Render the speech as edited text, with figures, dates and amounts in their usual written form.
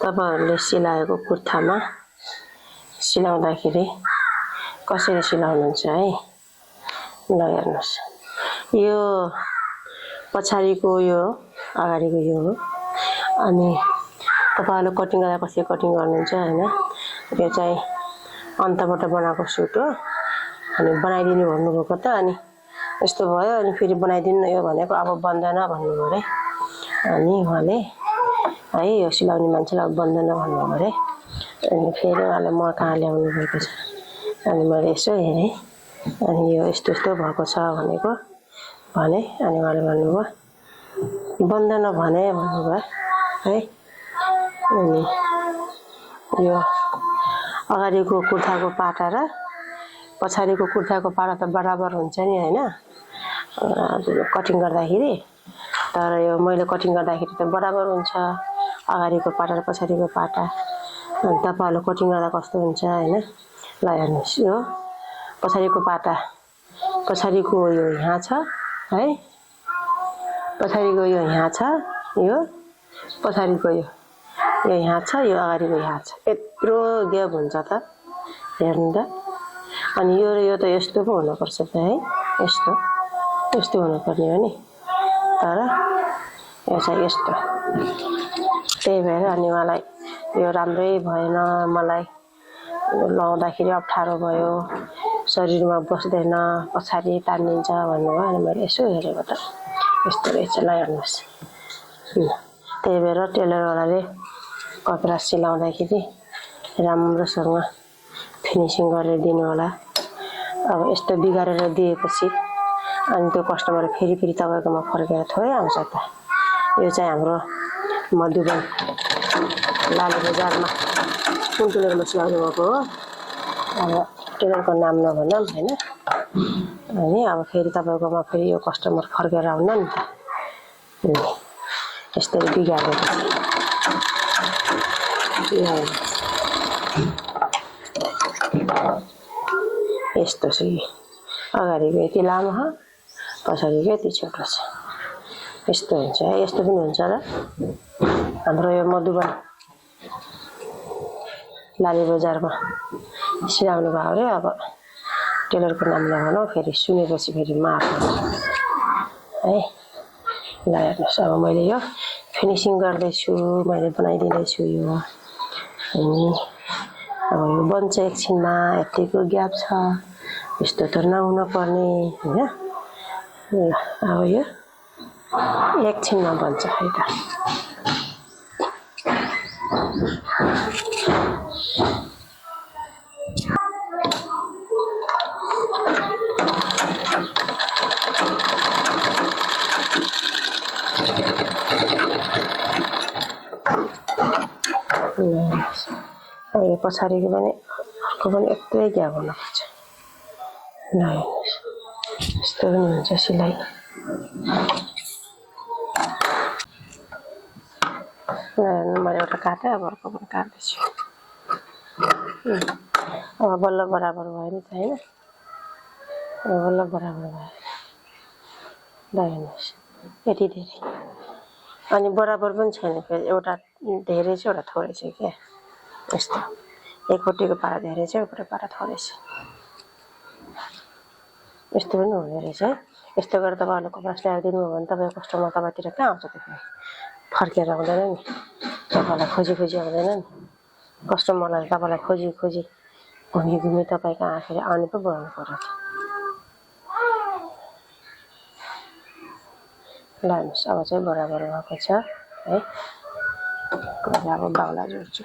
तपाईहरुले सिलाएको कुर्तामा सिलाउँदाखेरि कसरी सिलाउनुहुन्छ है ल हेर्नुस् यो पछाडीको यो अगाडिको यो हो अनि तपाईहरुले कटिङ गर्दा कसरी कटिङ गर्नुहुन्छ हैन यो चाहिँ अन्तबाट बनाएको सुट हो अनि बनाइदिनु भन्नुभएको त अनि यस्तो भयो अनि फेरि बनाइदिनु यो भनेको अब बन्दैन भन्नुभयो रे अनि उहाँले है यो सिलाउने मान्छेले अब बन्दैन भन्नुभयो रे अनि फेरि उहाँले म कहाँ ल्याउनु भएको छ अनि मैले यसो हेरे अनि यो यस्तो यस्तो भएको छ भनेको भने अनि उहाँले भन्नुभयो बन्दैन भने भन्नुभयो है अनि यो अगाडिको कुर्ताको पाटा र पछाडीको कुर्ताको पाटा त बराबर हुन्छ नि हैन कटिङ गर्दाखेरि तर यो मैले कटिङ गर्दाखेरि त बराबर हुन्छ अगाडिको पाटा र पछाडीको पाटा अनि तपाईहरुले कटिङ गर्दा कस्तो हुन्छ हैन ल हेर्नुस् यो पछाडीको पाटा पछाडीको यो यहाँ छ है पछाडीको यो यहाँ छ यो पछाडीको यो यहाँ छ यो अगाडिको यहाँ छ यत्रो ग्याप हुन्छ त हेर्नु त अनि यो र यो त यस्तो पो हुनुपर्छ त है यस्तो यस्तो हुनुपर्ने हो नि तर यो चाहिँ यस्तो त्यही भएर अनि मलाई यो राम्रै भएन मलाई लाउँदाखेरि अप्ठ्यारो भयो शरीरमा बस्दैन पछाडी तानिन्छ भन्नुभयो अनि मैले यसो हेरेको त यस्तो रहेछ ल हेर्नुस् त्यही भएर टेलरवालाले कपडा सिलाउँदाखेरि राम्रोसँग फिनिसिङ गरेर दिनु होला अब यस्तो बिगारेर दिएपछि अनि त्यो कस्टमर फेरि फेरि तपाईकोमा फर्केर थोरै आउँछ त यो चाहिँ हाम्रो मधुबन लाली बजारमा कुन टेलरमा सिलाउनु भएको हो अब टेलरको नाम नभनौँ हैन अनि अब फेरि तपाईकोमा फेरि यो कस्टमर फर्केर आउन नि त यसरी बिगारेर यस्तो छ अगाडिको यति लामो छ पछाडिको यति छोटो छ यस्तो हुन्छ यस्तो पनि हुन्छ र हाम्रो यो मधुबन लाली बजारमा सिलाउनु भयो रे अब टेलरको नाम नभनौ फेरि सुनेपछि फेरि मार्छ है ल हेर्नुस् अब मैले यो फिनिसिङ गर्दैछु मैले बनाइदिँदैछु यो अनि अब यो बन्छ एकछिनमा यतिको ग्याप छ यस्तो त नहुन पर्ने हैन ल अब यो एकछिनमा बन्छ है त यो पछाडिको पनि अर्को पनि यत्रै ग्याप हुनुपर्छ ल यस्तो पनि हुन्छ सिलाइ मैले एउटा काटेँ अब अर्को पनि काट्दैछु अब बल्ल बराबर भयो नि त हैन बल्ल बराबर भयो ल हेर्नुहोस् यति धेरै अनि बराबर पनि छैन फेरि एउटा धेरै छ एउटा थोरै छ क्या यस्तो एकपट्टिको पारा धेरै छ एकपट्टिको पारा थोरै छ यस्तो पनि हुने रहेछ है यस्तो गरेर तपाईहरुले कपडा सिलाएर दिनुभयो भने तपाईको कस्टमर तपाईतिर कहाँ आउँछ त्यो फर्केर आउँदैन नि तपाईलाई खोजी खोजी आउँदैन नि कस्टमरलाई तपाईलाई खोजी खोजी घुमी घुमी तपाईँ कहाँ आखिर आउने पो बनाउनु पर्यो ल हेर्नुहोस् अब चाहिँ बराबर भएको छ है अब बाउला जोड्छु